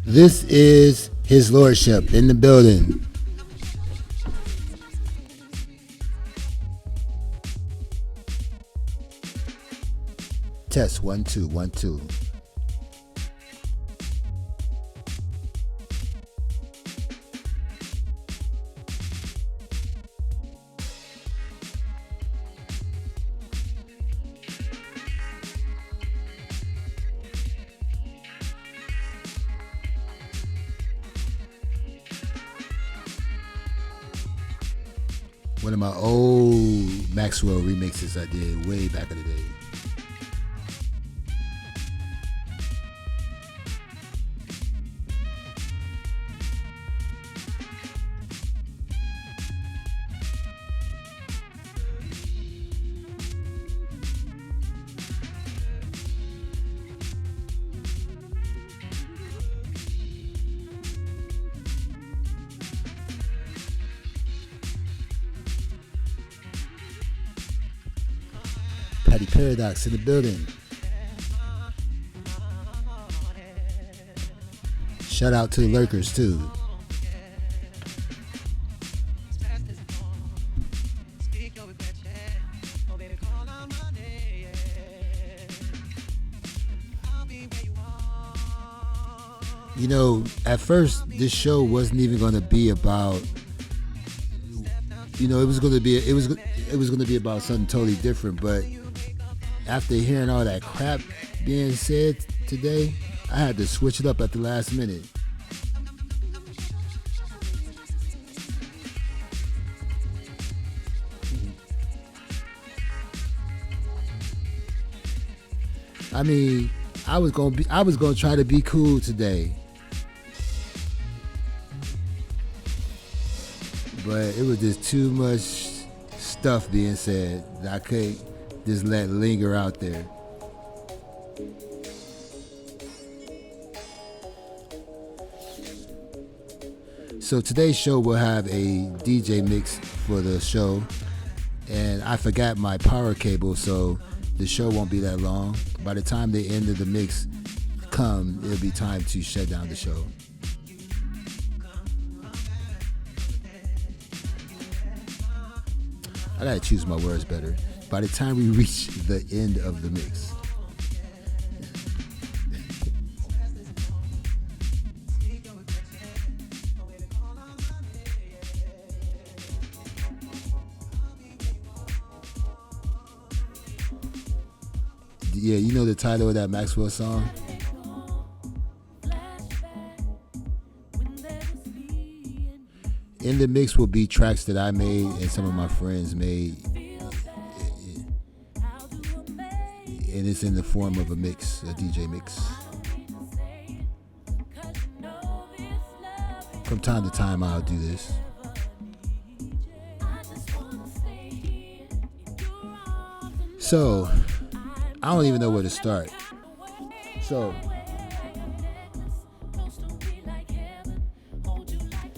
This is His Lordship in the building. Test 1 2 1 2. One of my old Maxwell remixes I did way back in the day. Patty Paradox in the building. Shout out to the lurkers too. You know, at first this show wasn't even going to be about. You know, it was going to be about something totally different, but after hearing all that crap being said today, I had to switch it up at the last minute. I mean, I was gonna try to be cool today, but it was just too much stuff being said that I couldn't just let linger out there. So today's show will have a DJ mix for the show, and I forgot my power cable, so the show won't be that long. By the time the end of the mix come, it'll be time to shut down the show. I gotta choose my words better. By the time we reach the end of the mix. Yeah, you know the title of that Maxwell song? In the mix will be tracks that I made and some of my friends made. And it's in the form of a mix, a DJ mix. From time to time I'll do this. So, I don't even know where to start. So,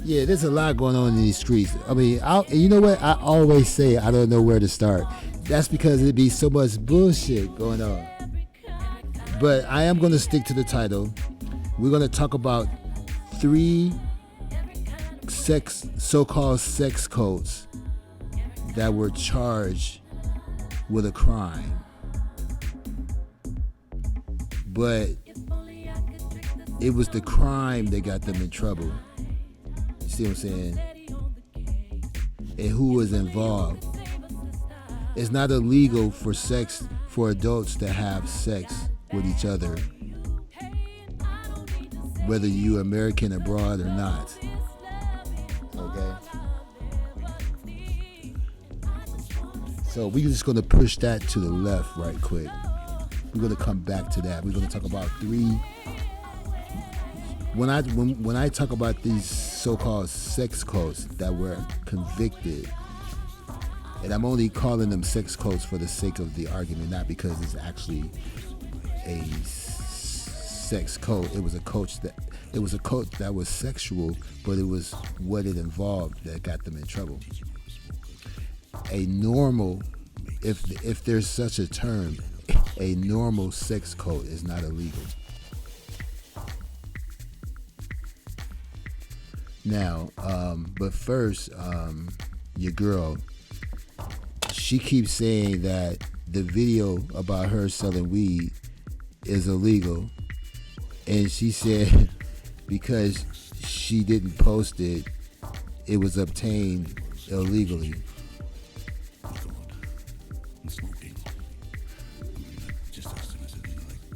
yeah, there's a lot going on in these streets. I mean, you know what? I always say I don't know where to start. That's because it'd be so much bullshit going on. But I am going to stick to the title. We're going to talk about 3 so-called sex cults that were charged with a crime. But it was the crime that got them in trouble. You see what I'm saying? And who was involved. It's not illegal for adults to have sex with each other, whether you American abroad or not. Okay? So we're just going to push that to the left right quick. We're going to come back to that. We're going to talk about 3. When I talk about these so-called sex cults that were convicted, and I'm only calling them sex cults for the sake of the argument, not because it's actually a sex cult. It was a cult that was sexual, but it was what it involved that got them in trouble. A normal, if there's such a term, a normal sex cult is not illegal. Now, but first, your girl, she keeps saying that the video about her selling weed is illegal, and she said because she didn't post it, it was obtained illegally.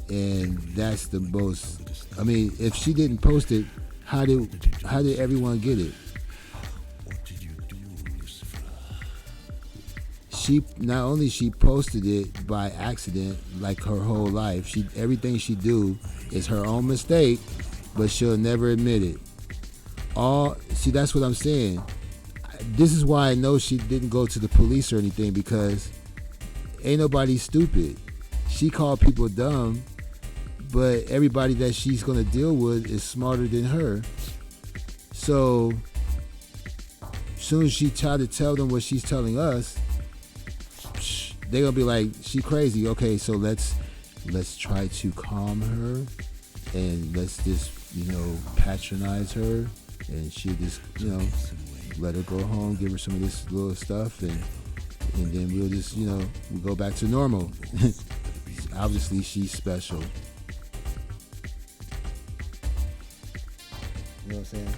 And that's the most. I mean, if she didn't post it, how did everyone get it? She not only she posted it by accident, like her whole life. Everything she do is her own mistake, but she'll never admit it. That's what I'm saying. This is why I know she didn't go to the police or anything, because ain't nobody stupid. She called people dumb, but everybody that she's gonna deal with is smarter than her. So as soon as she try to tell them what she's telling us, they're gonna be like, she crazy. Okay, so let's try to calm her, and let's just patronize her, and she'll just let her go home, give her some of this little stuff, and then we'll just we go back to normal. Obviously she's special. You know what I'm saying?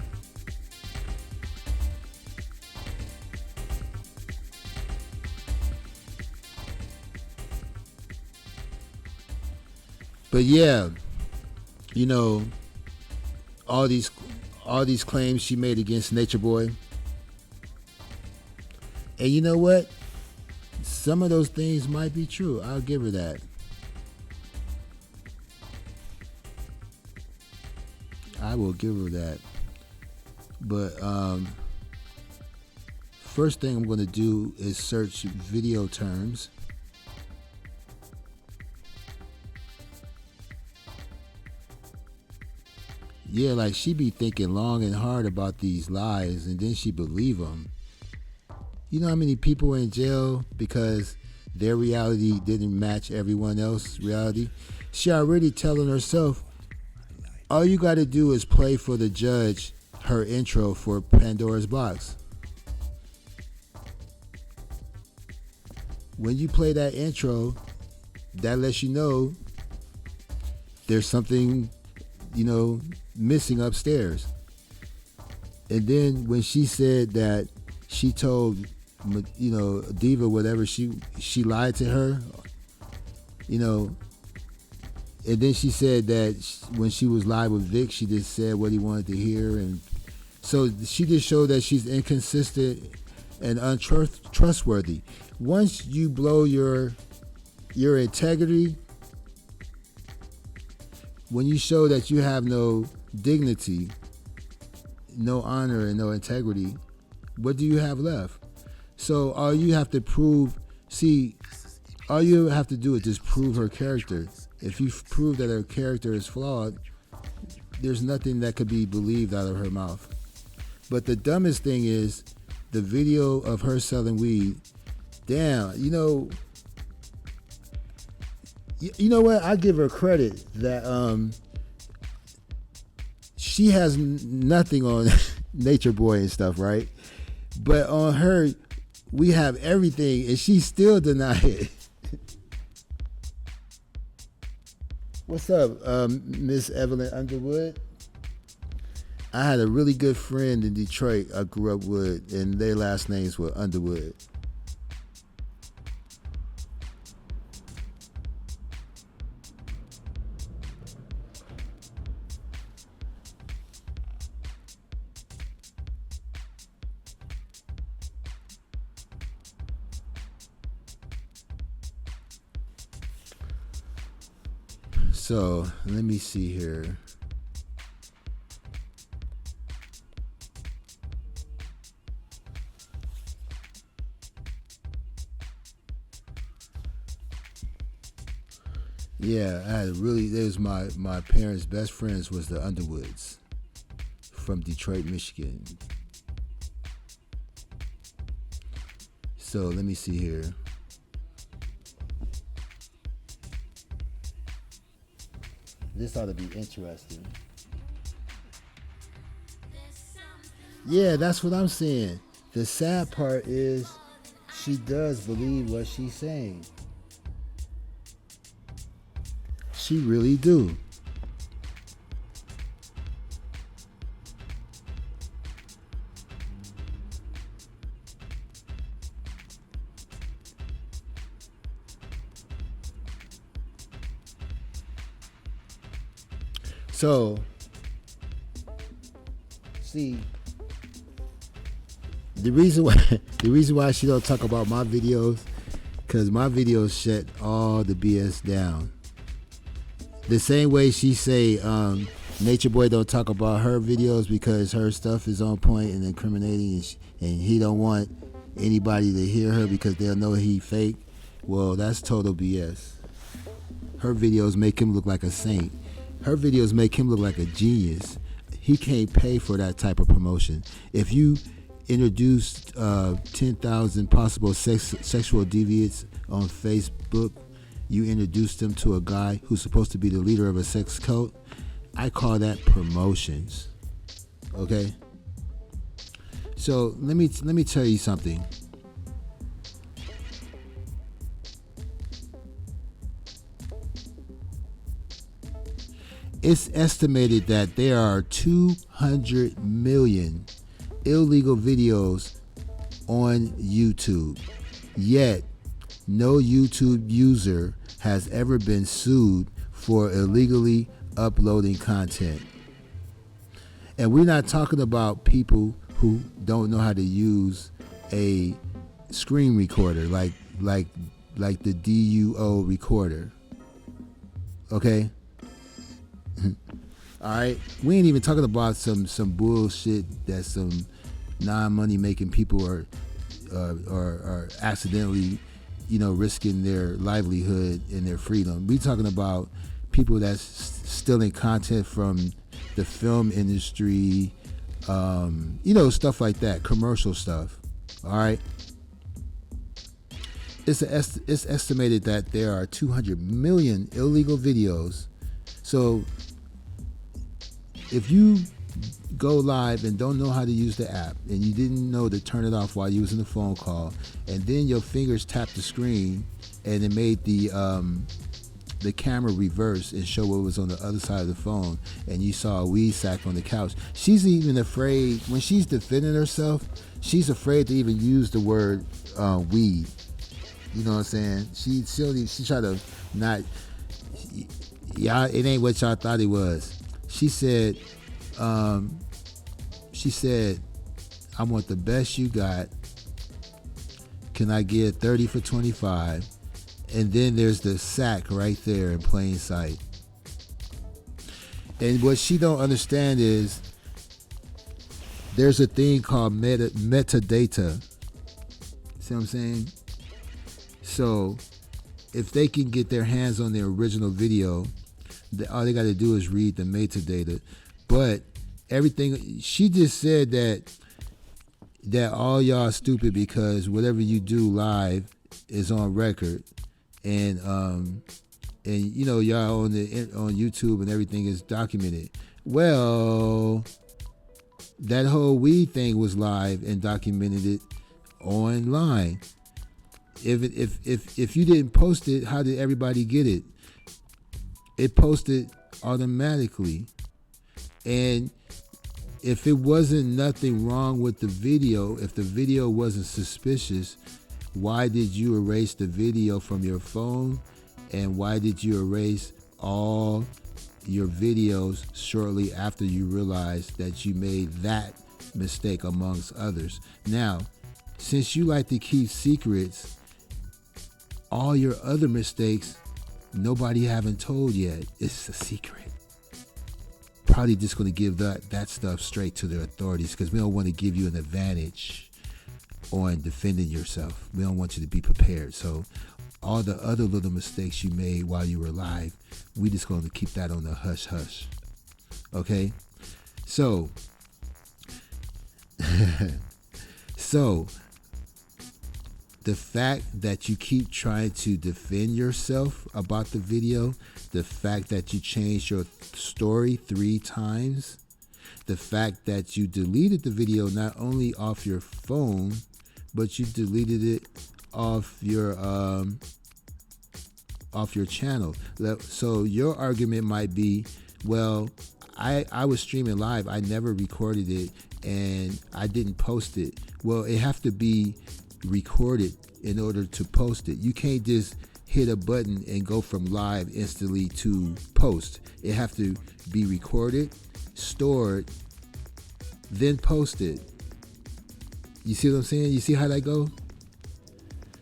But yeah, all these claims she made against Nature Boy. And you know what? Some of those things might be true. I'll give her that. I will give her that. But first thing I'm going to do is search video terms. Yeah, like she be thinking long and hard about these lies, and then she believe them. You know how many people are in jail because their reality didn't match everyone else's reality? She already telling herself, all you got to do is play for the judge her intro for Pandora's Box. When you play that intro, that lets you know there's something, missing upstairs. And then when she said that she told, Diva whatever, she lied to her, and then she said that when she was live with Vic, she just said what he wanted to hear, and so she just showed that she's inconsistent and untrustworthy. Once you blow your integrity, when you show that you have no dignity, no honor, and no integrity, what do you have left? So all you have to do is just prove her character. If you prove that her character is flawed, there's nothing that could be believed out of her mouth. But the dumbest thing is the video of her selling weed. Damn, you know what? I give her credit that she has nothing on Nature Boy and stuff, right? But on her, we have everything, and she still denied it. What's up, Miss Evelyn Underwood? I had a really good friend in Detroit I grew up with, and their last names were Underwood. So let me see here. Yeah, there's my parents' best friends was the Underwoods from Detroit, Michigan. So let me see here. This ought to be interesting. Yeah, that's what I'm saying. The sad part is she does believe what she's saying. She really do. So, see, the reason why she don't talk about my videos, because my videos shut all the BS down. The same way she say Nature Boy don't talk about her videos because her stuff is on point and incriminating, and he don't want anybody to hear her because they'll know he fake. Well, that's total BS. Her videos make him look like a saint. Her videos make him look like a genius. He can't pay for that type of promotion. If you introduced 10,000 possible sexual deviants on Facebook, you introduced them to a guy who's supposed to be the leader of a sex cult, I call that promotions. Okay? So let me tell you something. It's estimated that there are 200 million illegal videos on YouTube. Yet, no YouTube user has ever been sued for illegally uploading content. And we're not talking about people who don't know how to use a screen recorder like the DUO recorder. Okay? All right, we ain't even talking about some bullshit that some non-money making people are accidentally, risking their livelihood and their freedom. We talking about people that's stealing content from the film industry, stuff like that, commercial stuff. All right, it's estimated that there are 200 million illegal videos. So if you go live and don't know how to use the app, and you didn't know to turn it off while you was in the phone call, and then your fingers tapped the screen and it made the camera reverse and show what was on the other side of the phone, and you saw a weed sack on the couch, she's even afraid, when she's defending herself, she's afraid to even use the word weed. You know what I'm saying? She try to not, y'all, it ain't what y'all thought it was. She said, I want the best you got. Can I get 30 for 25? And then there's the sack right there in plain sight. And what she don't understand is there's a thing called metadata. See what I'm saying? So if they can get their hands on the original video, all they got to do is read the metadata. But everything, she just said that all y'all stupid because whatever you do live is on record, and y'all on YouTube and everything is documented. Well, that whole weed thing was live and documented it online. If you didn't post it, how did everybody get it? It posted automatically. And if it wasn't nothing wrong with the video, if the video wasn't suspicious, why did you erase the video from your phone? And why did you erase all your videos shortly after you realized that you made that mistake amongst others? Now, since you like to keep secrets, all your other mistakes, nobody haven't told yet. It's a secret. Probably just going to give that stuff straight to the authorities because we don't want to give you an advantage on defending yourself. We don't want you to be prepared. So all the other little mistakes you made while you were alive, we just going to keep that on the hush hush. Okay? So the fact that you keep trying to defend yourself about the video, the fact that you changed your story 3 times, The fact that you deleted the video not only off your phone, but you deleted it off your channel. So your argument might be, well, I was streaming live, I never recorded it, and I didn't post it. Well, it have to be recorded in order to post it. You can't just hit a button and go from live instantly to post. It have to be recorded, stored, then posted. You see what I'm saying? You see how that go?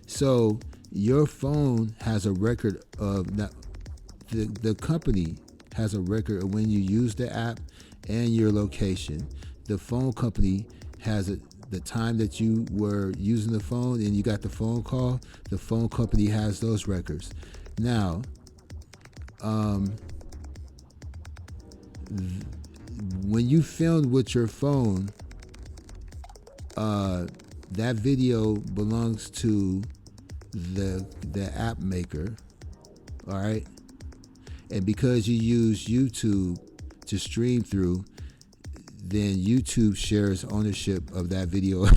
So your phone has a record of, the company has a record of when you use the app and your location. The phone company has the time that you were using the phone and you got the phone call. The phone company has those records. Now, when you filmed with your phone, that video belongs to the app maker, all right? And because you use YouTube to stream through, then YouTube shares ownership of that video.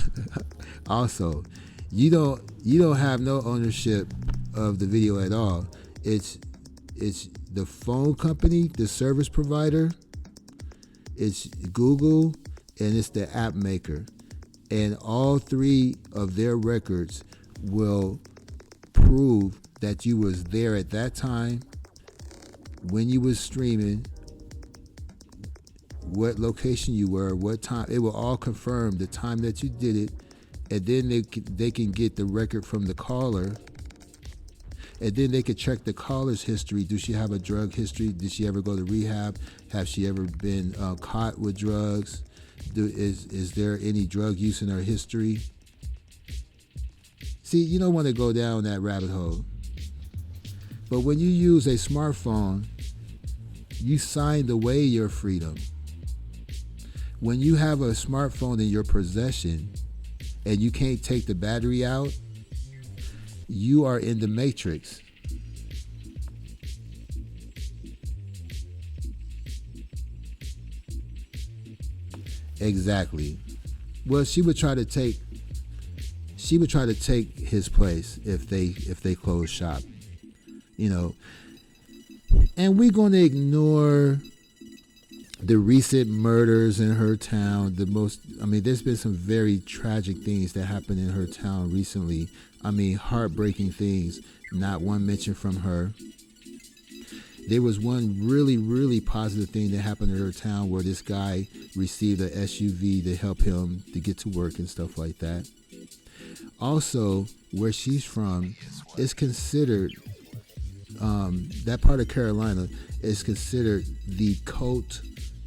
Also, you don't have no ownership of the video at all. It's the phone company, the service provider, it's Google, and it's the app maker. And all three of their records will prove that you was there at that time, when you was streaming, what location you were, what time. It will all confirm the time that you did it, and then they can get the record from the caller, and then they can check the caller's history. Do she have a drug history? Did she ever go to rehab? Have she ever been caught with drugs? Is there any drug use in her history? See, you don't want to go down that rabbit hole. But when you use a smartphone, you signed away your freedom. When you have a smartphone in your possession and you can't take the battery out, you are in the matrix. Exactly. Well, she would try to take his place if they close shop. You know, and we're going to ignore the recent murders in her town. There's been some very tragic things that happened in her town recently. Heartbreaking things, not one mention from her. There was one really, really positive thing that happened in her town where this guy received an SUV to help him to get to work and stuff like that. Also, where she's from is considered, that part of Carolina is considered the cult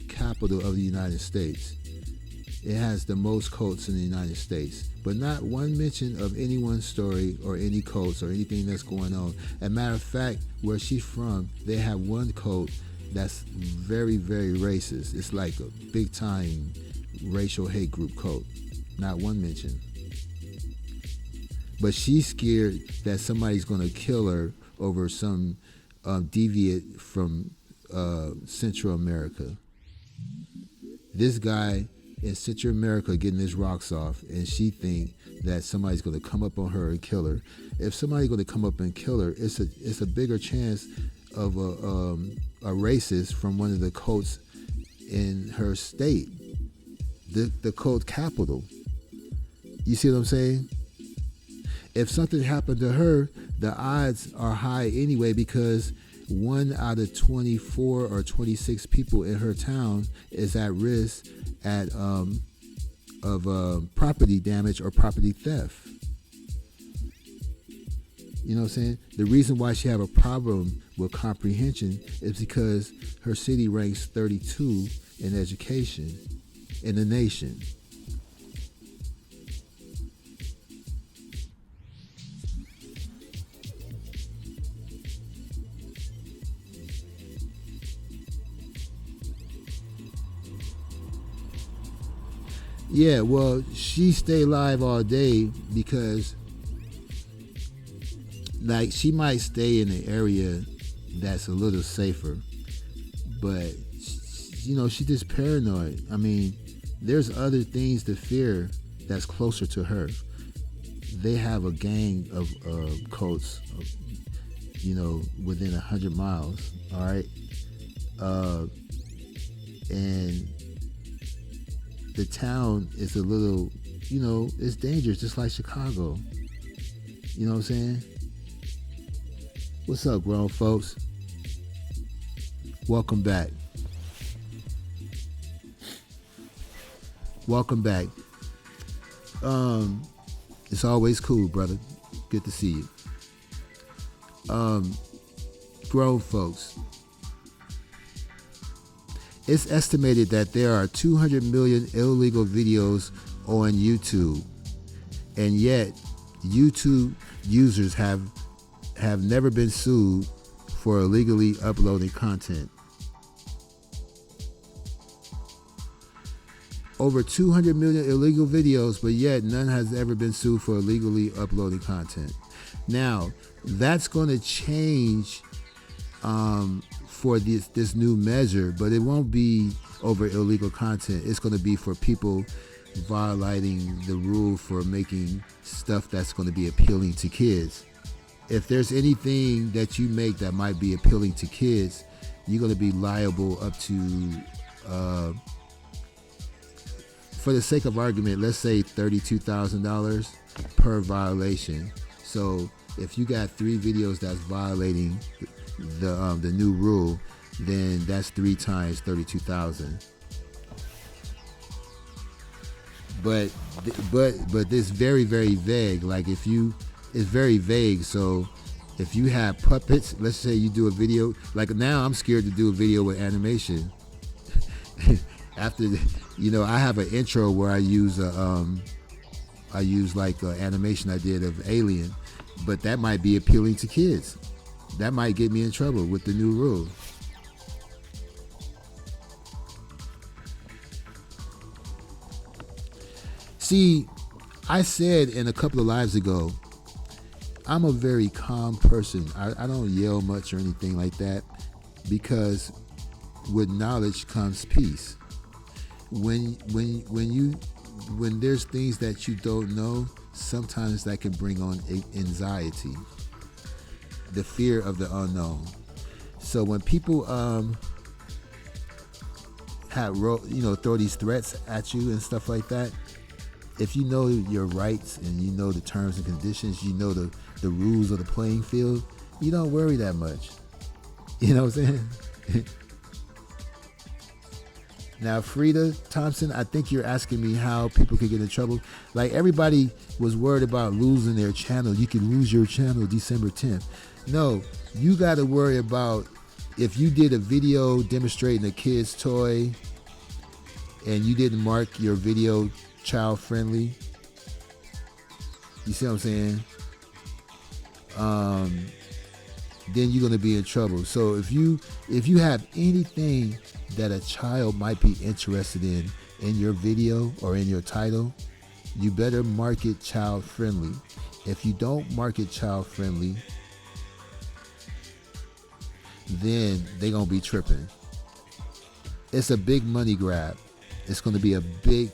capital of the United States. It has the most cults in the United States, but not one mention of anyone's story or any cults or anything that's going on. As a matter of fact, where she's from, they have one cult that's very, very racist. It's like a big time racial hate group cult. Not one mention. But she's scared that somebody's going to kill her over some deviant from Central America. This guy in Central America getting his rocks off, and she think that somebody's going to come up on her and kill her. If somebody's going to come up and kill her, it's a bigger chance of a racist from one of the cults in her state, the cult capital. You see what I'm saying? If something happened to her, the odds are high anyway, because 1 out of 24 or 26 people in her town is at risk of property damage or property theft. You know what I'm saying? The reason why she have a problem with comprehension is because her city ranks 32 in education in the nation. Yeah, well, she stay live all day because, like, she might stay in an area that's a little safer, but she's just paranoid. I mean, there's other things to fear that's closer to her. They have a gang of cults, within 100 miles. All right, and the town is a little, it's dangerous, just like Chicago. You know what I'm saying? What's up, grown folks? Welcome back. Welcome back. It's always cool, brother. Good to see you. Grown folks. It's estimated that there are 200 million illegal videos on YouTube, and yet YouTube users have never been sued for illegally uploading content. Over 200 million illegal videos, but yet none has ever been sued for illegally uploading content. Now, that's going to change for this new measure, but it won't be over illegal content. It's going to be for people violating the rule for making stuff that's going to be appealing to kids. If there's anything that you make that might be appealing to kids, you're going to be liable up to, for the sake of argument, let's say $32,000 per violation. So if you got 3 videos that's violating the new rule, then that's 3 times 32,000. But it's very, very vague. Like it's very vague. So if you have puppets, let's say you do a video, like now I'm scared to do a video with animation. After I have an intro where I use like animation I did of Alien, but that might be appealing to kids. That might get me in trouble with the new rule. See, I said in a couple of lives ago, I'm a very calm person. I don't yell much or anything like that, because with knowledge comes peace. When there's things that you don't know, sometimes that can bring on anxiety, the fear of the unknown. So when people throw these threats at you and stuff like that, if you know your rights and you know the terms and conditions, you know the rules of the playing field, you don't worry that much. You know what I'm saying? Now, Frida Thompson, I think you're asking me how people can get in trouble. Like, everybody was worried about losing their channel. You can lose your channel December 10th. No, you got to worry about if you did a video demonstrating a kid's toy and you didn't mark your video child friendly. You see what I'm saying? Then you're going to be in trouble. So if you have anything that a child might be interested in your video or in your title, you better mark it child friendly. If you don't mark it child friendly, then they're going to be tripping. It's a big money grab. It's going to be a big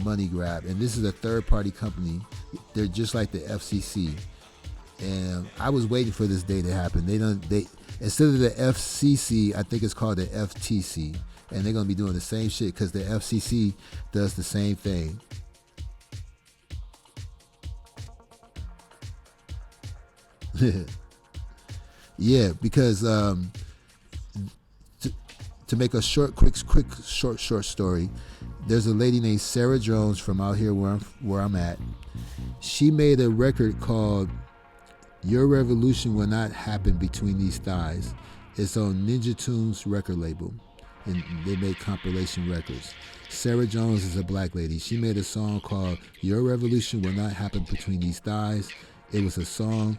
money grab. And this is a third party company. They're just like the FCC. And I was waiting for this day to happen. They instead of the FCC, I think it's called the FTC, and they're gonna be doing the same shit because the FCC does the same thing. Yeah, because to make a quick short story, there's a lady named Sarah Jones from out here where I'm at. She made a record called "Your Revolution Will Not Happen Between These Thighs." It's on Ninja Tunes record label, and they make compilation records. Sarah Jones is a black lady. She made a song called "Your Revolution Will Not Happen Between These Thighs." It was a song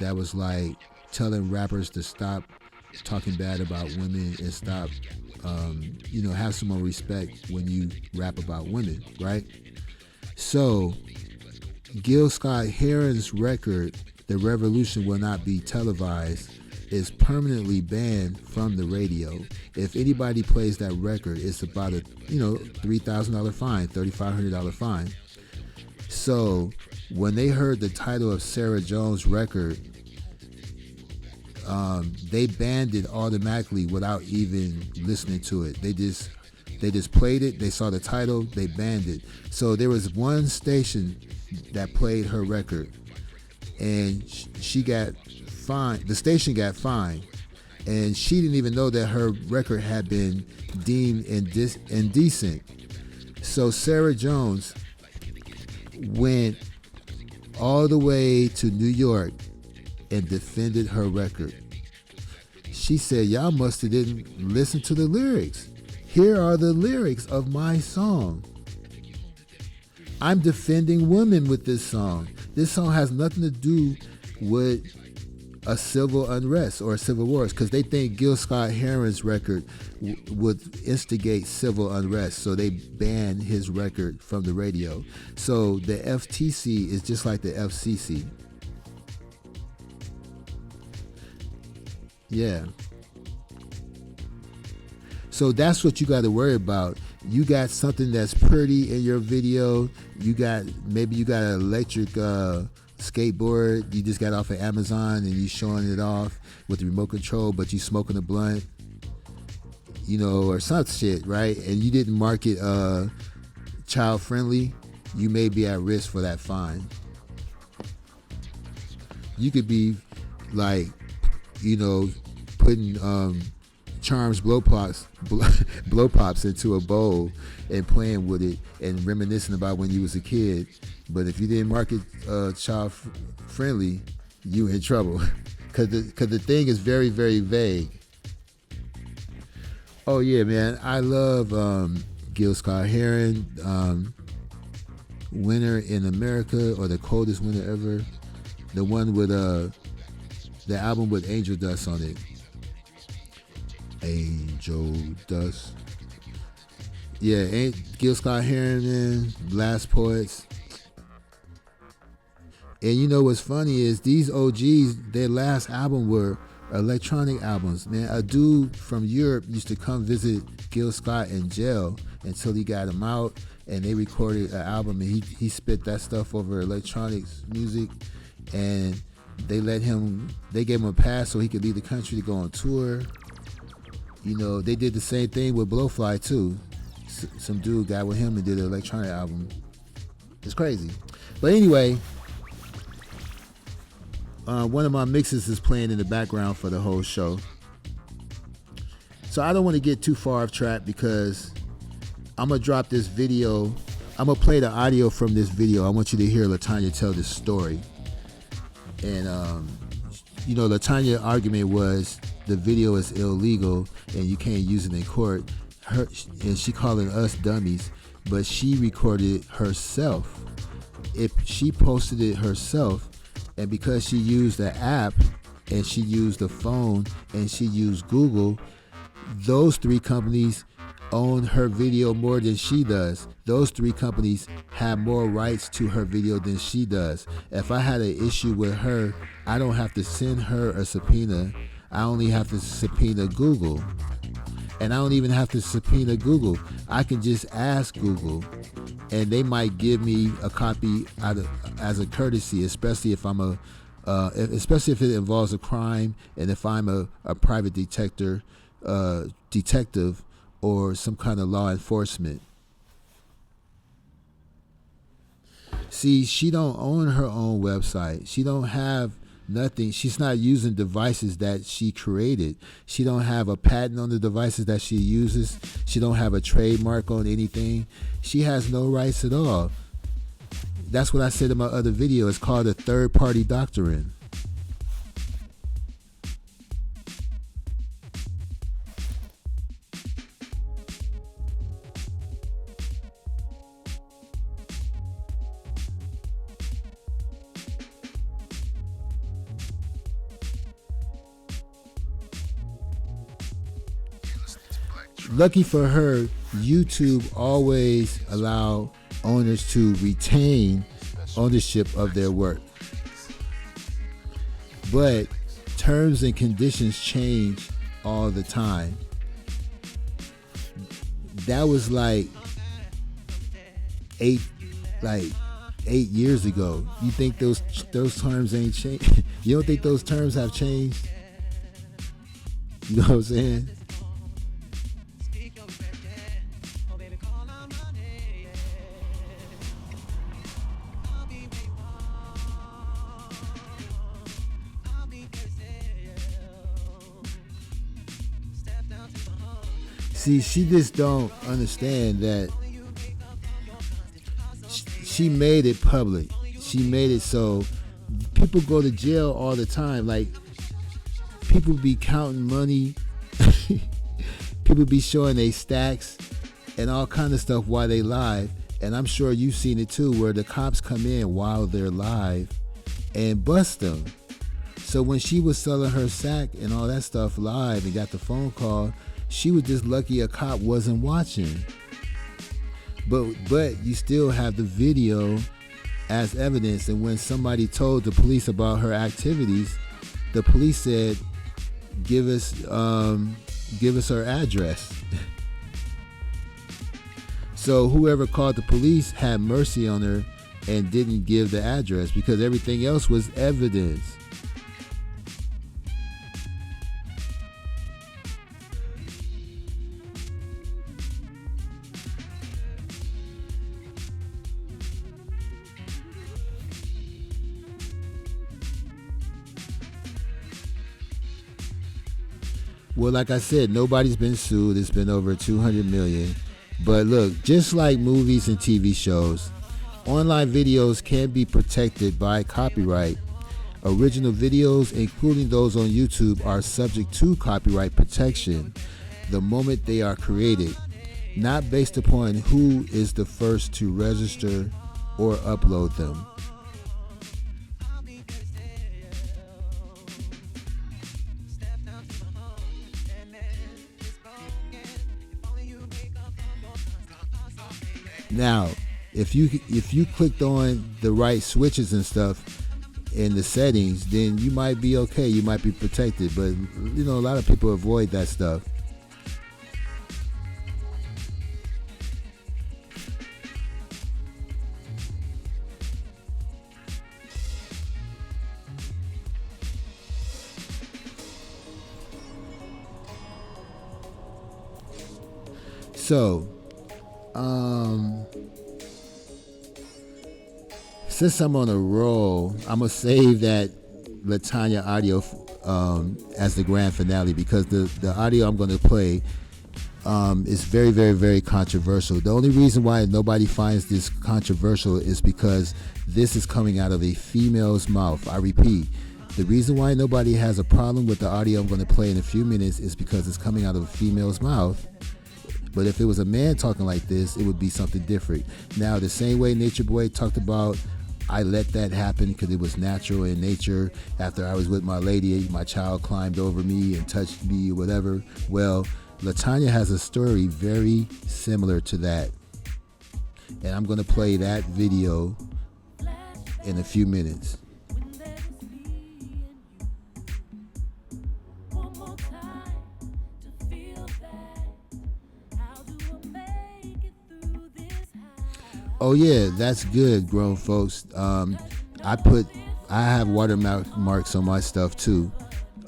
that was like telling rappers to stop talking bad about women and stop, have some more respect when you rap about women, right? So Gil Scott-Heron's record, "The Revolution Will Not Be Televised," is permanently banned from the radio. If anybody plays that record, it's about a $3,000 fine, $3,500 fine. So when they heard the title of Sarah Jones' record, they banned it automatically without even listening to it. They just played it. They saw the title. They banned it. So there was one station that played her record, and she got fined. The station got fined, and she didn't even know that her record had been deemed indecent. So Sarah Jones went all the way to New York and defended her record. She said, y'all must have didn't listen to the lyrics. Here are the lyrics of my song. I'm defending women with this song. This song has nothing to do with a civil unrest or civil wars, because they think Gil Scott-Heron's record would instigate civil unrest, so they banned his record from the radio. So the FTC is just like the FCC. Yeah. So that's what you got to worry about. You got something that's pretty in your video. Maybe you got an electric skateboard you just got off of Amazon, and you showing it off with the remote control, but you smoking a blunt, or some shit, right? And you didn't mark it child friendly. You may be at risk for that fine. You could be like, putting Charms blow pops into a bowl and playing with it and reminiscing about when you was a kid. But if you didn't mark it child friendly, you in trouble, because the thing is very, very vague. Oh yeah, man, I love Gil Scott-Heron, Winter in America, or the coldest winter ever, the one with the album with Angel Dust on it. Angel Dust. Yeah, Gil Scott-Heron, man, Blast Poets. And what's funny is these OGs, their last album were electronic albums. Man, a dude from Europe used to come visit Gil Scott in jail until he got him out, and they recorded an album, and he spit that stuff over electronics music, and they gave him a pass so he could leave the country to go on tour. They did the same thing with Blowfly too. Some dude got with him and did an electronic album. It's crazy. But anyway, one of my mixes is playing in the background for the whole show. So I don't want to get too far off track, because I'm going to drop this video. I'm going to play the audio from this video. I want you to hear Latonya tell this story. And, Latonya's argument was the video is illegal and you can't use it in court. And she calling us dummies, but she recorded it herself. She posted it herself, and because she used the app and she used the phone and she used Google, those three companies own her video more than she does. Those three companies have more rights to her video than she does. If I had an issue with her, I don't have to send her a subpoena. I only have to subpoena Google. And I don't even have to subpoena Google. I can just ask Google, and they might give me a copy as a courtesy, especially if especially if it involves a crime, and if I'm a private detective or some kind of law enforcement. See, she don't own her own website. She don't have nothing. She's not using devices that she created. She don't have a patent on the devices that she uses. She don't have a trademark on anything. She has no rights at all. That's what I said in my other video. It's called a third-party doctrine. Lucky for her, YouTube always allow owners to retain ownership of their work. But terms and conditions change all the time. That was like 8 years ago. You think those terms ain't changed? You don't think those terms have changed? You know what I'm saying? See, she just don't understand that she made it public. She made it so people go to jail all the time. Like, people be counting money. People be showing they stacks and all kind of stuff while they live. And I'm sure you've seen it too, where the cops come in while they're live and bust them. So when she was selling her sack and all that stuff live and got the phone call, she was just lucky a cop wasn't watching. But you still have the video as evidence. And when somebody told the police about her activities, the police said, give us her address. So whoever called the police had mercy on her and didn't give the address because everything else was evidence. Well, like I said, nobody's been sued. It's been over 200 million. But look, just like movies and TV shows, online videos can be protected by copyright. Original videos, including those on YouTube, are subject to copyright protection the moment they are created, not based upon who is the first to register or upload them. Now, if you clicked on the right switches and stuff in the settings, then you might be okay. You might be protected. But, you know, a lot of people avoid that stuff. So, since I'm on a roll, I'm gonna save that Latonya audio as the grand finale because the audio I'm gonna play is very, very, very controversial. The only reason why nobody finds this controversial is because this is coming out of a female's mouth. I repeat, the reason why nobody has a problem with the audio I'm gonna play in a few minutes is because it's coming out of a female's mouth. But if it was a man talking like this, it would be something different. Now, the same way Nature Boy talked about, I let that happen because it was natural in nature. After I was with my lady, my child climbed over me and touched me or whatever. Well, Latonya has a story very similar to that. And I'm going to play that video in a few minutes. Oh yeah, that's good, grown folks. I have watermarks on my stuff too.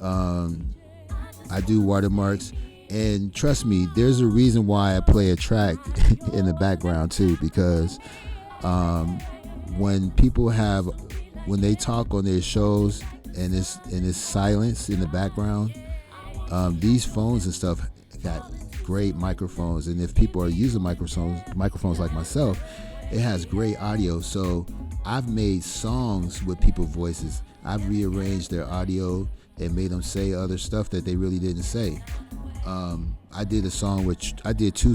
I do watermarks, and trust me, there's a reason why I play a track in the background too, because when they talk on their shows and it's silence in the background, these phones and stuff got great microphones, and if people are using microphones like myself, it has great audio. So I've made songs with people's voices. I've rearranged their audio and made them say other stuff that they really didn't say. I did 2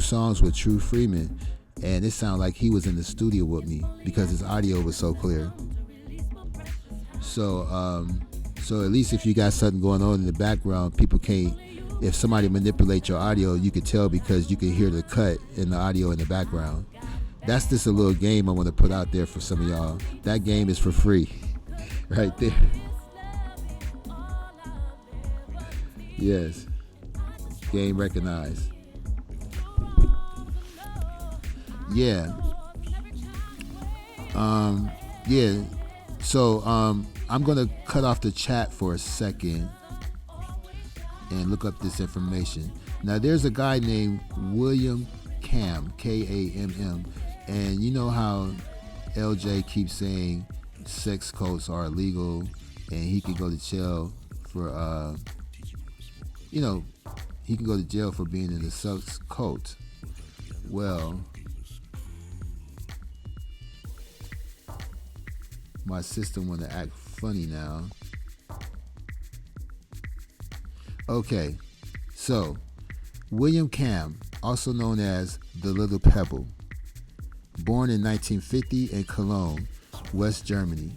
songs with True Freeman, and it sounded like he was in the studio with me because his audio was so clear. So at least if you got something going on in the background, people can't. If somebody manipulates your audio, you could tell because you can hear the cut in the audio in the background. That's just a little game I want to put out there for some of y'all. That game is for free, right there. Yes. Game recognized. Yeah. Yeah. So I'm gonna cut off the chat for a second and look up this information. Now there's a guy named William Kamm, Kamm, and you know how LJ keeps saying sex cults are illegal and he could go to jail for he can go to jail for being in a sex cult. Well, my system want to act funny now. Okay, so William Kamm, also known as the Little Pebble, born in 1950 in Cologne, West Germany.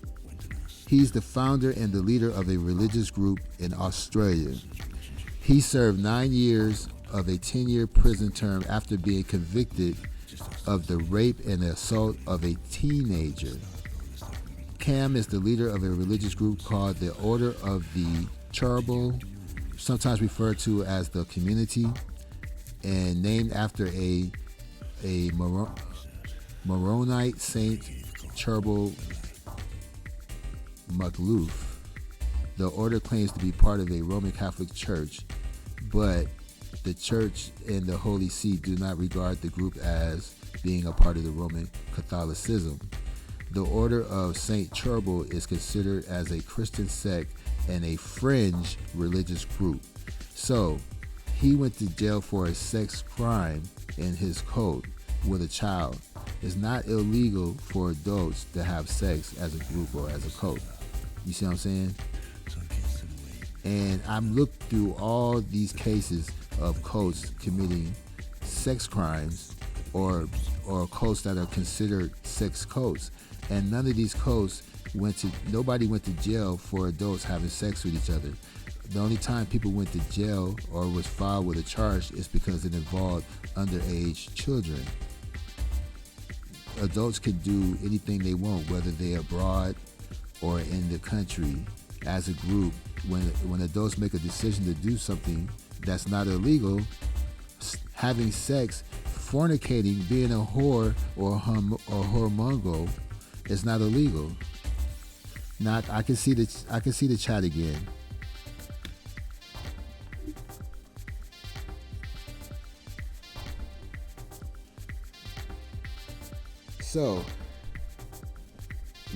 He's the founder and the leader of a religious group in Australia. He served 9 years of a 10-year prison term after being convicted of the rape and assault of a teenager. Kamm is the leader of a religious group called the Order of the Cherubim, sometimes referred to as the Community, and named after a Maronite Saint Cherubim Magluf. The order claims to be part of a Roman Catholic Church, but the Church and the Holy See do not regard the group as being a part of the Roman Catholicism. The Order of Saint Cherubim is considered as a Christian sect and a fringe religious group. So, he went to jail for a sex crime in his cult with a child. It's not illegal for adults to have sex as a group or as a cult. You see what I'm saying? And I'm looked through all these cases of cults committing sex crimes or cults that are considered sex cults. And none of these cults nobody went to jail for adults having sex with each other. The only time people went to jail or was filed with a charge is because it involved underage children. Adults can do anything they want, whether they're abroad or in the country as a group. When adults make a decision to do something that's not illegal, having sex, fornicating, being a whore or whoremongo, is not illegal. Now I can see the chat again. So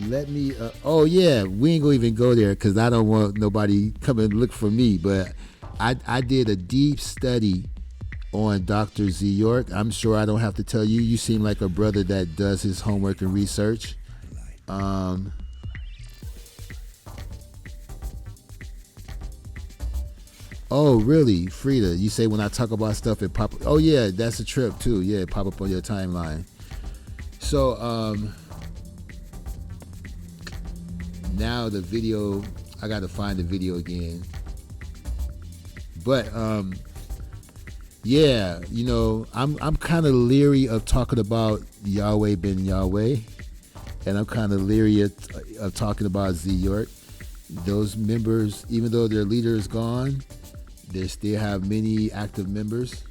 let me we ain't gonna even go there because I don't want nobody come and look for me, but I did a deep study on Dr. Z York. I'm sure I don't have to tell you. You seem like a brother that does his homework and research. Oh, really, Frida? You say when I talk about stuff, it pop. Oh yeah, that's a trip too. Yeah, it pop up on your timeline. So now the video, I got to find the video again. But yeah, you know, I'm kind of leery of talking about Yahweh ben Yahweh, and I'm kind of leery of talking about Z York. Those members, even though their leader is gone, they still have many active members.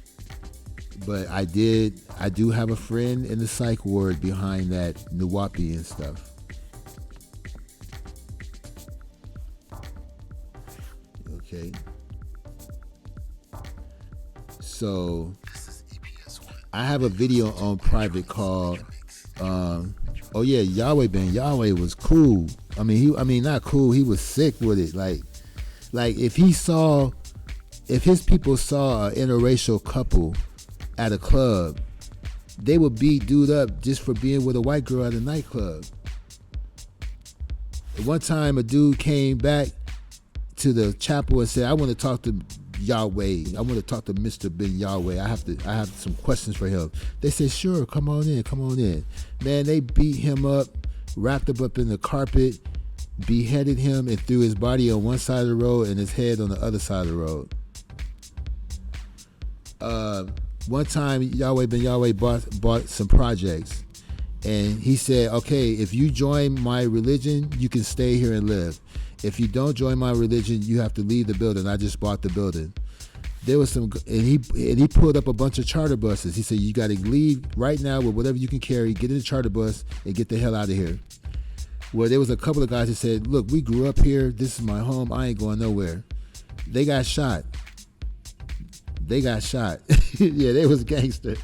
But I do have a friend in the psych ward behind that Nuwapi and stuff. Okay. So I have a video on private called oh yeah, Yahweh ben Yahweh was cool. I mean not cool, he was sick with it. Like if his people saw an interracial couple at a club, they would beat dude up just for being with a white girl at a nightclub. One time a dude came back to the chapel and said, I want to talk to Yahweh. I want to talk to Mr. Ben Yahweh. I have some questions for him. They said, sure, come on in. Man, they beat him up, wrapped him up in the carpet, beheaded him, and threw his body on one side of the road and his head on the other side of the road. One time, Yahweh ben Yahweh bought some projects, and he said, okay, if you join my religion, you can stay here and live. If you don't join my religion, you have to leave the building. I just bought the building. there was some, and he pulled up a bunch of charter buses. He said, "You got to leave right now with whatever you can carry. Get in the charter bus and get the hell out of here." Well, there was a couple of guys that said, "Look, we grew up here. This is my home. I ain't going nowhere." They got shot. Yeah, they was gangster.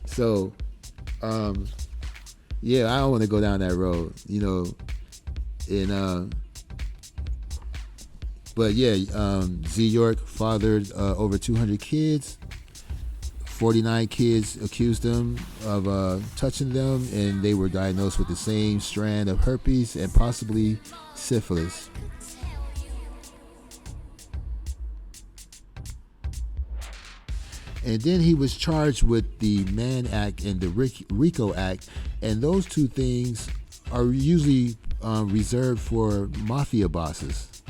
So, yeah, I don't want to go down that road, and but yeah, Z York fathered over 200 kids. 49 kids accused him of touching them, and they were diagnosed with the same strand of herpes and possibly syphilis. And then he was charged with the Mann Act and the RICO Act, and those two things are usually reserved for mafia bosses.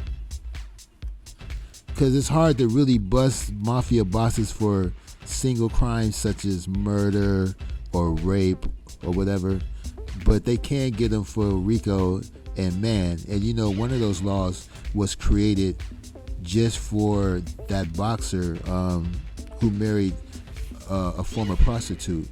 Because it's hard to really bust mafia bosses for single crimes such as murder or rape or whatever, but they can get them for RICO and Mann. And one of those laws was created just for that boxer who married a former prostitute,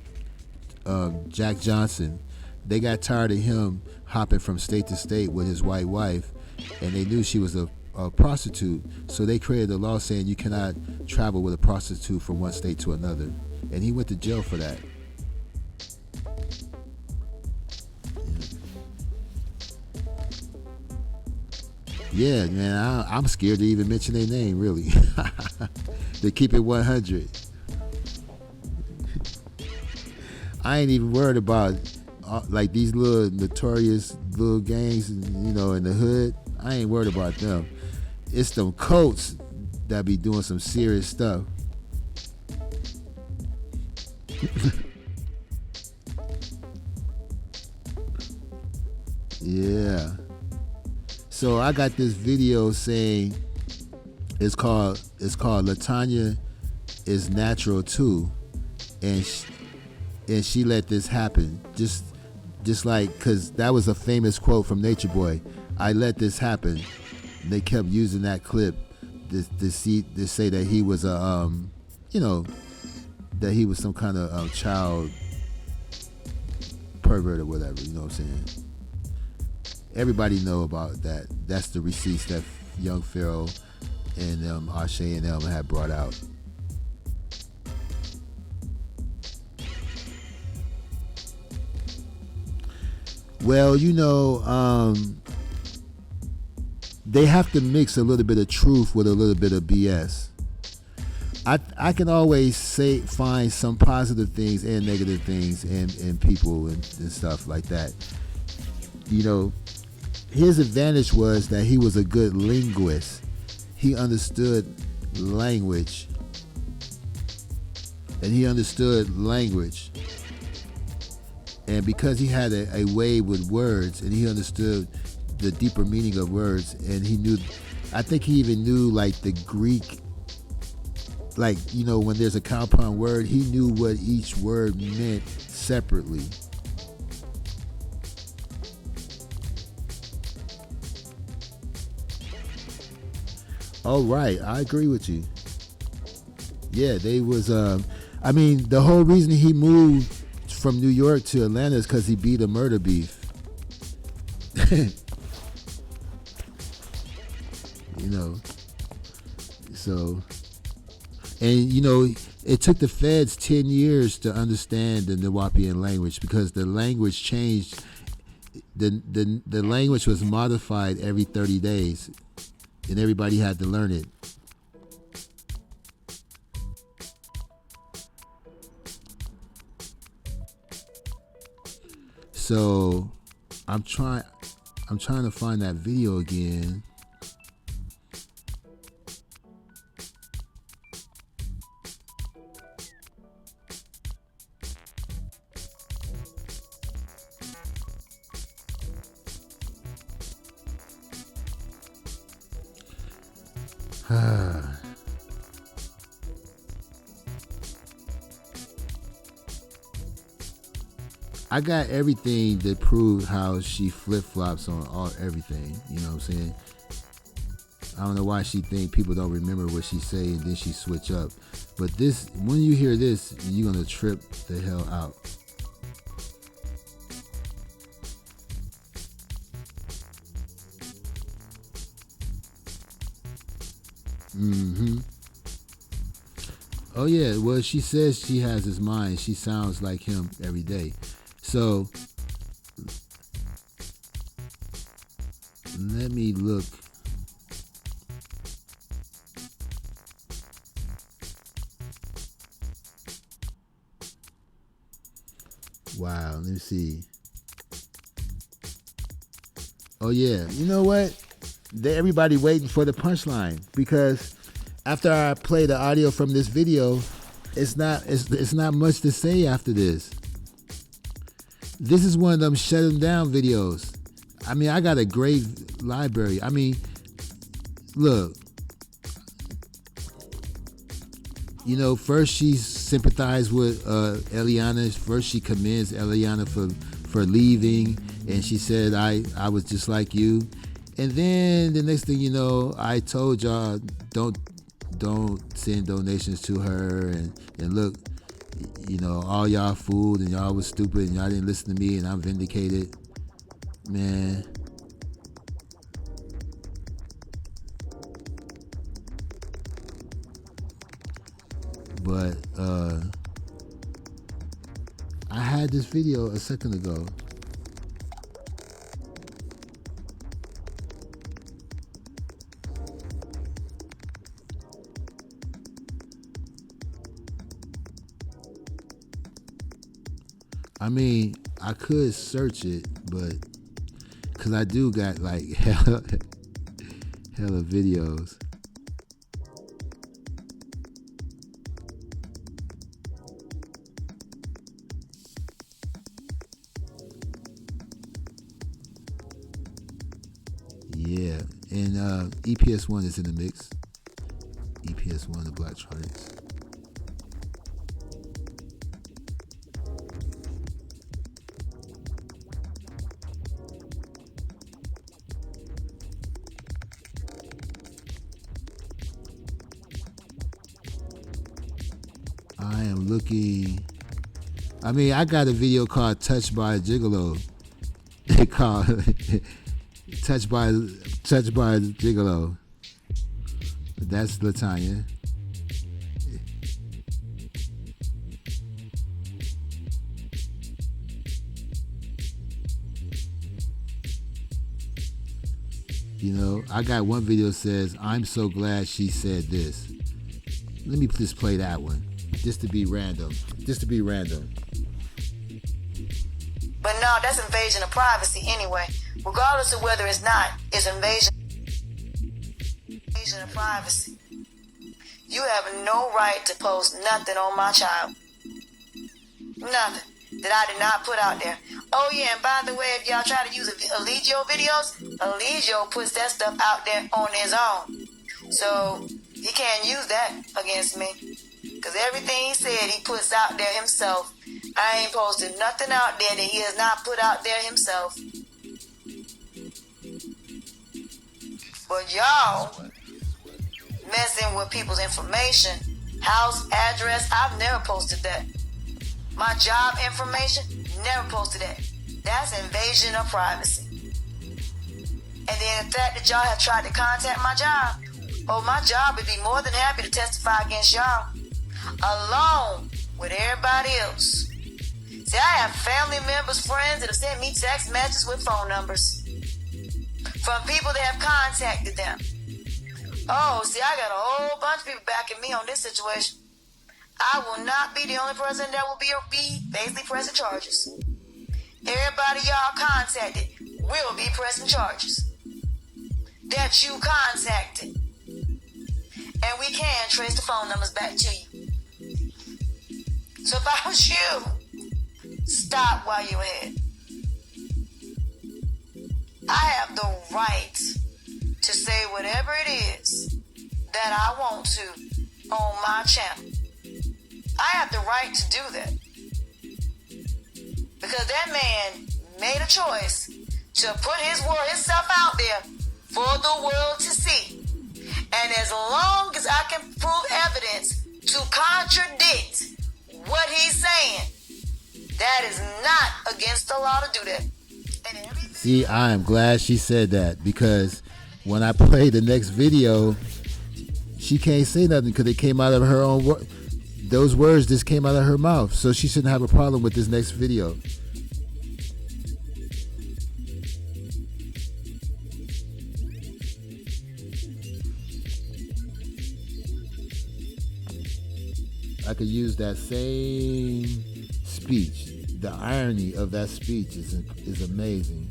Jack Johnson. They got tired of him hopping from state to state with his white wife, and they knew she was a prostitute, so they created a law saying you cannot travel with a prostitute from one state to another, and he went to jail for that. Yeah, man, I'm scared to even mention their name, really. They keep it 100. I ain't even worried about like these little notorious little gangs, in the hood. I ain't worried about them. It's them Colts that be doing some serious stuff. Yeah. So I got this video saying it's called Latonya is natural too, and she let this happen just like, because that was a famous quote from Nature Boy. I let this happen. And they kept using that clip to say that he was that he was some kind of child pervert or whatever. You know what I'm saying? Everybody know about that. That's the receipts that Young Pharaoh and Ashe and them had brought out. Well, they have to mix a little bit of truth with a little bit of BS. I can always find some positive things and negative things in people and stuff like that. His advantage was that he was a good linguist. He understood language. And because he had a way with words, and he understood the deeper meaning of words, and I think he even knew like the Greek, like, when there's a compound word, he knew what each word meant separately. Oh, right. I agree with you. Yeah, they was, the whole reason he moved from New York to Atlanta is because he beat a murder beef. So, and it took the feds 10 years to understand the Nawapian language, because the language changed. The language was modified every 30 days, and everybody had to learn it. So I'm trying to find that video again. I got everything that proved how she flip-flops on everything. You know what I'm saying? I don't know why she think people don't remember what she say and then she switch up. But this, when you hear this, you're gonna trip the hell out. Oh yeah, well she says she has his mind. She sounds like him every day. So let me look. Wow, let me see. Oh yeah, you know what? Everybody waiting for the punchline because after I play the audio from this video, it's not much to say after this. This is one of them shut them down videos. I mean, I got a great library. I mean, look. You know, first she sympathized with Eliana. First she commends Eliana for leaving, and she said, I was just like you. And then the next thing you know, I told y'all don't send donations to her, and look, you know, all y'all fooled and y'all was stupid and y'all didn't listen to me and I'm vindicated. Man. But I had this video a second ago. I mean, I could search it, but because I do got like hella videos. Yeah, and EPS1 is in the mix. EPS1, the Black Tronics. I am looking. I mean, I got a video called "Touched by a Gigolo." Called "Touched by a Gigolo." That's Latonya. You know, I got one video that says, "I'm so glad she said this." Let me just play that one. Just to be random. But no, that's invasion of privacy anyway. Regardless of whether it's not, it's invasion of privacy. You have no right to post nothing on my child. Nothing that I did not put out there. Oh yeah, and by the way, if y'all try to use Eligio videos, Eligio puts that stuff out there on his own. So he can't use that against me. Because everything he said, he puts out there himself. I ain't posted nothing out there that he has not put out there himself. But y'all messing with people's information, house, address, I've never posted that. My job information, never posted that. That's invasion of privacy. And then the fact that y'all have tried to contact my job, my job would be more than happy to testify against y'all, along with everybody else. See, I have family members, friends that have sent me text messages with phone numbers from people that have contacted them. Oh, see, I got a whole bunch of people backing me on this situation. I will not be the only person that will be basically pressing charges. Everybody y'all contacted will be pressing charges that you contacted. And we can trace the phone numbers back to you. So if I was you, stop while you're ahead. I have the right to say whatever it is that I want to on my channel. I have the right to do that. because that man made a choice to put himself out there for the world to see. And as long as I can prove evidence to contradict what he's saying, that is not against the law to do that. See, I am glad she said that, because when I play the next video, she can't say nothing because it came out of her own word. Those words just came out of her mouth, so she shouldn't have a problem with this next video. I could use that same speech. The irony of that speech is amazing.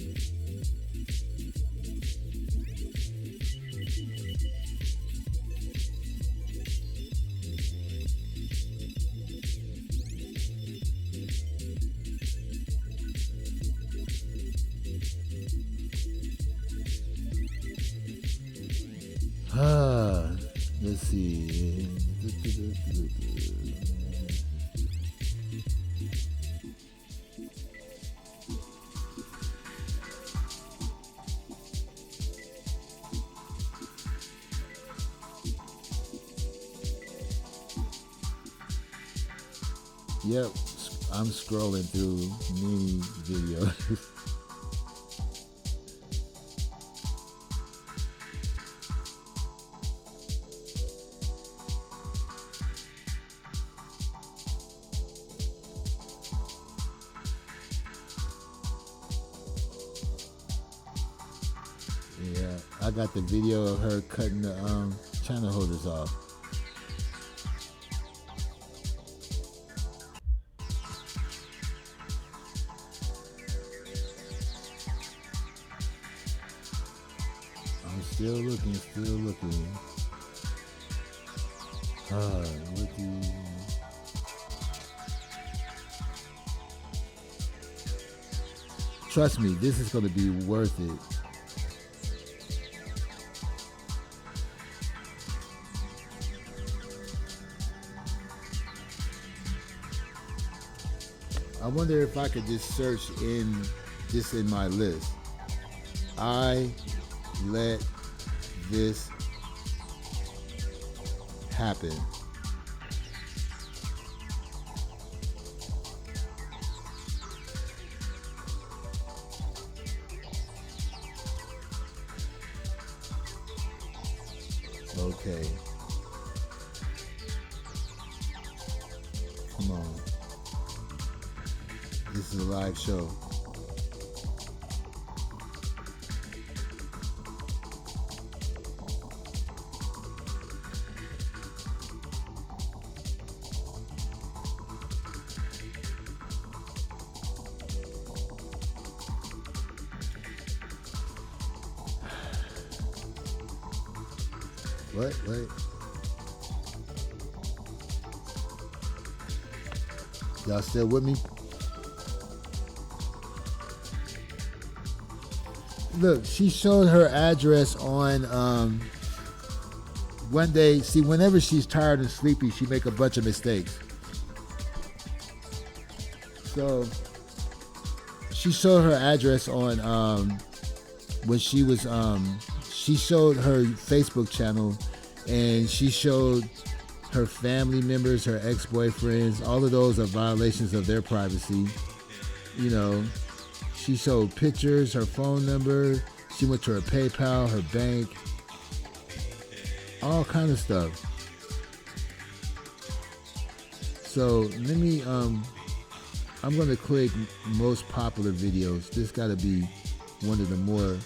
Let's see. Yep, I'm scrolling through many videos. Yeah, I got the video of her cutting the channel holders off. I'm still looking. Trust me, this is going to be worth it. I wonder if I could just search in my list. I let this happen. Okay. Come on. This is a live show. What? Wait. Y'all still with me? Look, she showed her address on one day. See, whenever she's tired and sleepy, she make a bunch of mistakes. So she showed her address on when she was she showed her Facebook channel, and she showed her family members, her ex-boyfriends. All of those are violations of their privacy. You know, she showed pictures, her phone number. She went to her PayPal, her bank, all kind of stuff. So let me, I'm going to click most popular videos. This got to be one of the more.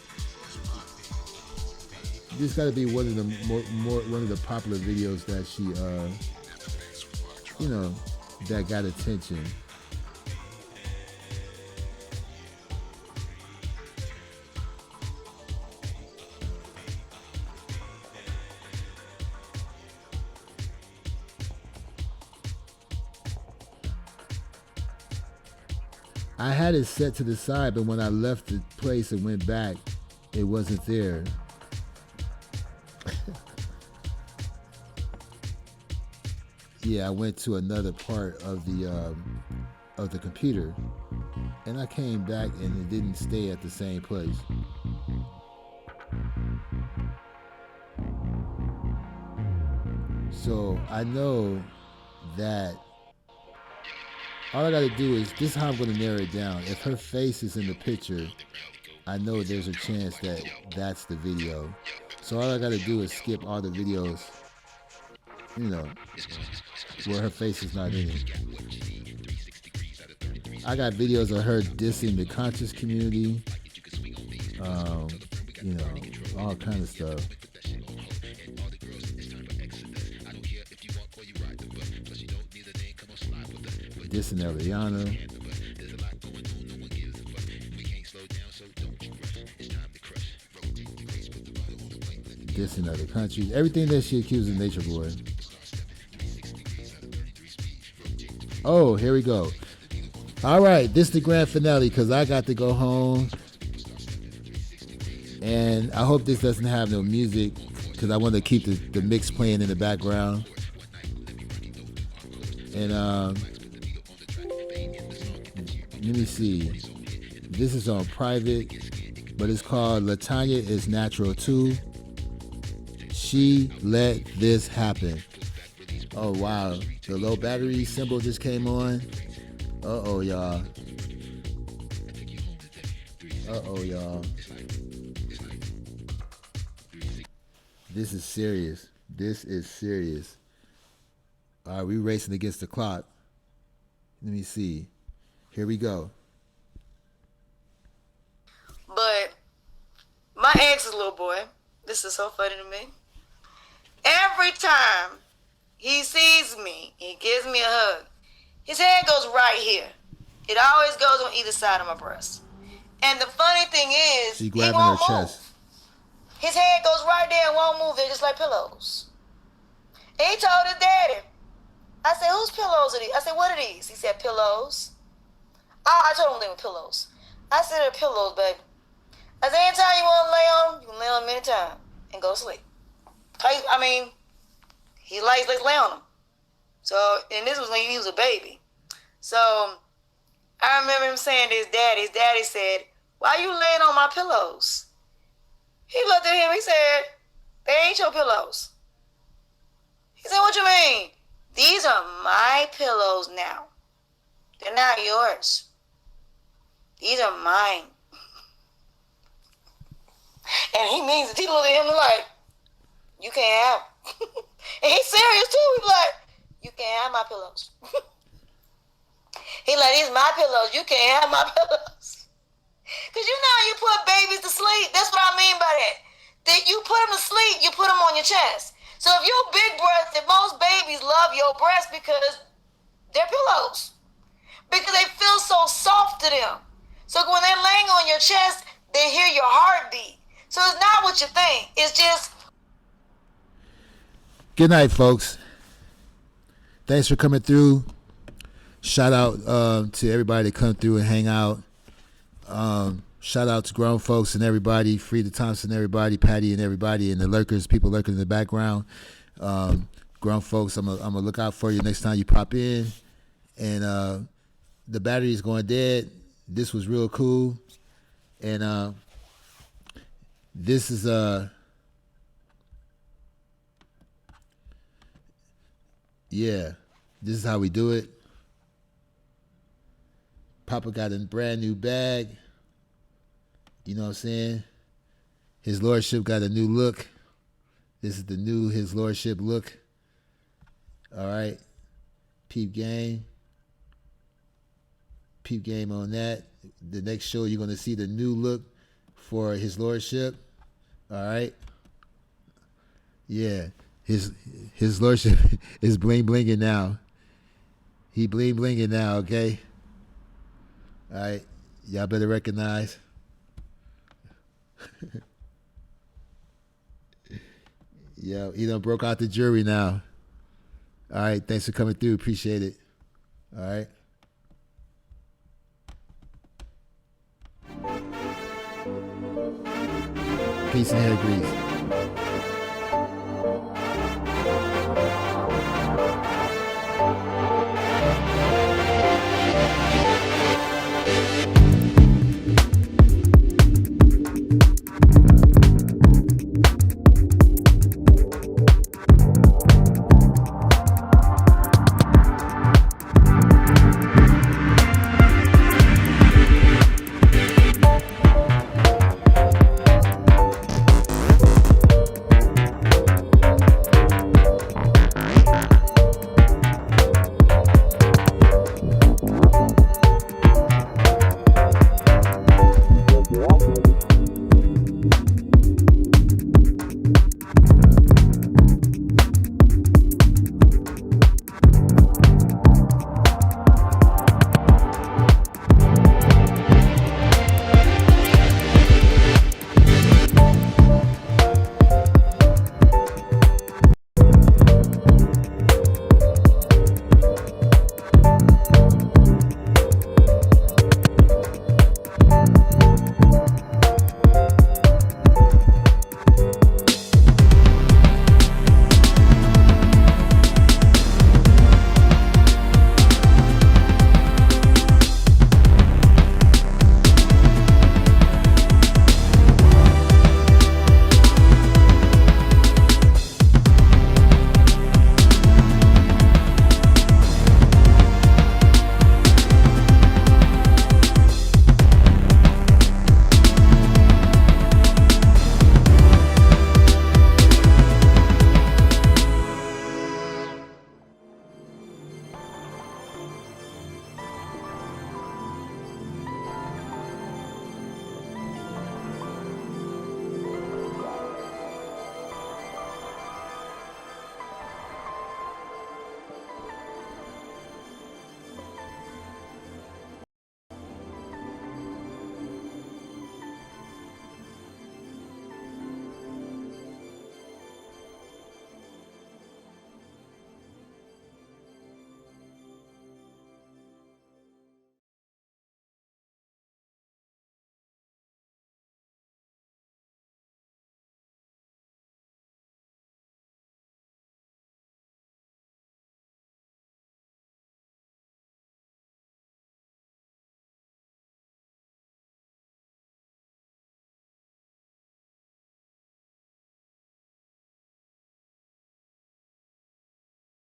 This got to be one of the one of the popular videos that she, you know, that got attention. I had it set to the side, but when I left the place and went back, it wasn't there. Yeah, I went to another part of the computer. And I came back and it didn't stay at the same place. So I know that all I gotta do is, this is how I'm gonna narrow it down. If her face is in the picture, I know there's a chance that that's the video. So all I gotta do is skip all the videos, you know, where her face is not in it. I got videos of her dissing the conscious community, you know, all kind of stuff. Dissing Eliana. Dissing other countries. Everything that she accused Nature Boy. Oh, here we go. All right, this is the grand finale because I got to go home. And I hope this doesn't have no music because I want to keep the mix playing in the background. And let me see. This is on private, but it's called Latonya is Natural Too. She let this happen. Oh, wow. The low battery symbol just came on. Uh-oh, y'all. Uh-oh, y'all. This is serious. This is serious. All right, we racing against the clock. Let me see. Here we go. But my ex's little boy, this is so funny to me. Every time he sees me, he gives me a hug. His head goes right here. It always goes on either side of my breast. And the funny thing is, she grabbing he won't her move. chest. His head goes right there and won't move. They're just like pillows. And he told his daddy. I said, whose pillows are these? I said, what are these? He said, pillows. Oh, I told him they were pillows. I said, they're pillows, baby. I said, anytime you want to lay on them, you can lay on them anytime and go to sleep. I mean, he likes to lay on them. So, and this was when he was a baby. So, I remember him saying to his daddy said, why you laying on my pillows? He looked at him, he said, they ain't your pillows. He said, what you mean? These are my pillows now. They're not yours. These are mine. And he means it. He looked at him like, you can't have them. And he's serious too. He's like, you can't have my pillows. He like, these are my pillows. You can't have my pillows. Because you know you put babies to sleep. That's what I mean by that. That you put them to sleep, you put them on your chest. So if you're big breast, if most babies love your breast because they're pillows. Because they feel so soft to them. So when they're laying on your chest, they hear your heartbeat. So it's not what you think. It's just... Good night, folks. Thanks for coming through. Shout out to everybody that come through and hang out. Shout out to grown folks and everybody, Frida Thompson, everybody, Patty and everybody, and the lurkers, people lurking in the background. Grown folks, I'm gonna look out for you next time you pop in. And the battery is going dead. This was real cool. And this is yeah, this is how we do it. Papa got a brand new bag. You know what I'm saying? His Lordship got a new look. This is the new His Lordship look. All right. Peep game. Peep game on that. The next show, you're going to see the new look for His Lordship. All right. Yeah. His Lordship is bling blinging now. He bling blinging now, okay? All right. Y'all better recognize. Yo, he done broke out the jury now. All right. Thanks for coming through. Appreciate it. All right. Peace and hair grease.